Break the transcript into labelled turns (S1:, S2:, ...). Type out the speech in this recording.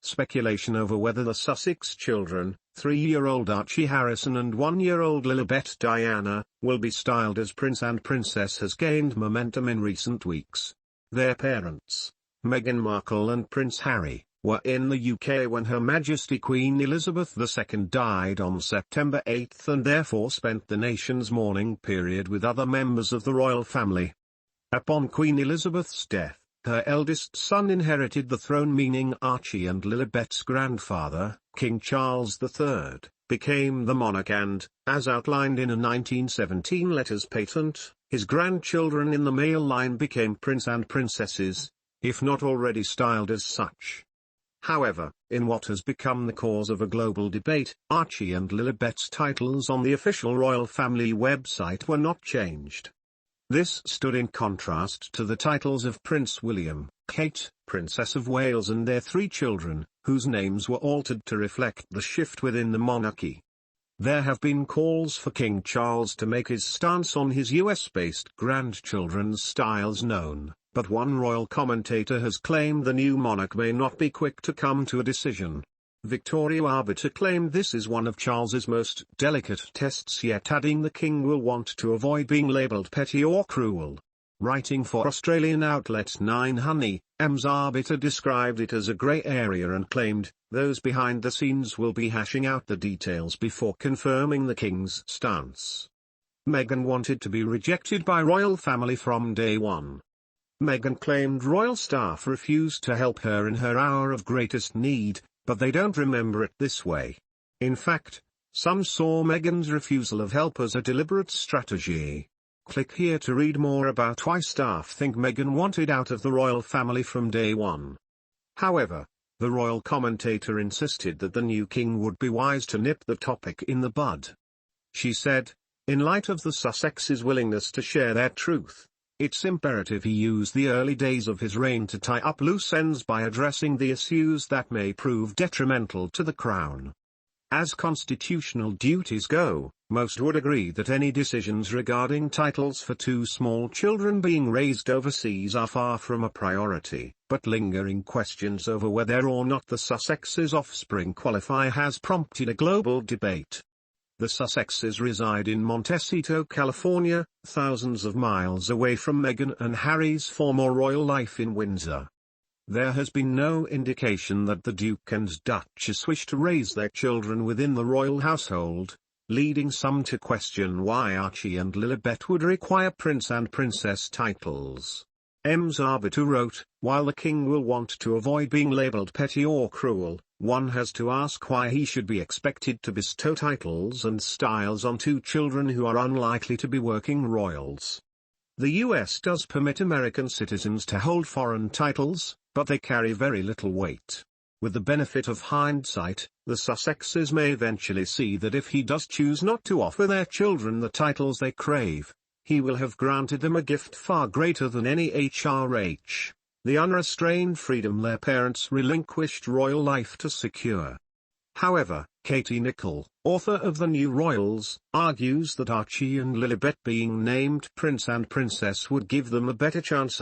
S1: speculation over whether the Sussex children, 3-year-old Archie Harrison and 1-year-old Lilibet Diana, will be styled as Prince and Princess has gained momentum in recent weeks. Their parents, Meghan Markle and Prince Harry, were in the UK when Her Majesty Queen Elizabeth II died on September 8 and therefore spent the nation's mourning period with other members of the royal family. Upon Queen Elizabeth's death, her eldest son inherited the throne, meaning Archie and Lilibet's grandfather, King Charles III, became the monarch and, as outlined in a 1917 letters patent, his grandchildren in the male line became prince and princesses, if not already styled as such. However, in what has become the cause of a global debate, Archie and Lilibet's titles on the official royal family website were not changed. This stood in contrast to the titles of Prince William, Kate, Princess of Wales and their 3 children, whose names were altered to reflect the shift within the monarchy. There have been calls for King Charles to make his stance on his US-based grandchildren's styles known, but one royal commentator has claimed the new monarch may not be quick to come to a decision. Victoria Arbiter claimed this is one of Charles's most delicate tests yet, adding the king will want to avoid being labelled petty or cruel. Writing for Australian outlet 9 Honey, Ms Arbiter described it as a grey area and claimed, those behind the scenes will be hashing out the details before confirming the king's stance. Meghan wanted to be rejected by royal family from day one. Meghan claimed royal staff refused to help her in her hour of greatest need, but they don't remember it this way. In fact, some saw Meghan's refusal of help as a deliberate strategy. Click here to read more about why staff think Meghan wanted out of the royal family from day one. However, the royal commentator insisted that the new king would be wise to nip the topic in the bud. She said, in light of the Sussexes' willingness to share their truth, it's imperative he use the early days of his reign to tie up loose ends by addressing the issues that may prove detrimental to the crown. As constitutional duties go, most would agree that any decisions regarding titles for 2 small children being raised overseas are far from a priority, but lingering questions over whether or not the Sussexes' offspring qualify has prompted a global debate. The Sussexes reside in Montecito, California, thousands of miles away from Meghan and Harry's former royal life in Windsor. There has been no indication that the Duke and Duchess wish to raise their children within the royal household, leading some to question why Archie and Lilibet would require prince and princess titles. Ms Arbiter wrote, while the king will want to avoid being labelled petty or cruel, one has to ask why he should be expected to bestow titles and styles on 2 children who are unlikely to be working royals. The US does permit American citizens to hold foreign titles, but they carry very little weight. With the benefit of hindsight, the Sussexes may eventually see that if he does choose not to offer their children the titles they crave, he will have granted them a gift far greater than any HRH, the unrestrained freedom their parents relinquished royal life to secure. However, Katie Nicholl, author of The New Royals, argues that Archie and Lilibet being named Prince and Princess would give them a better chance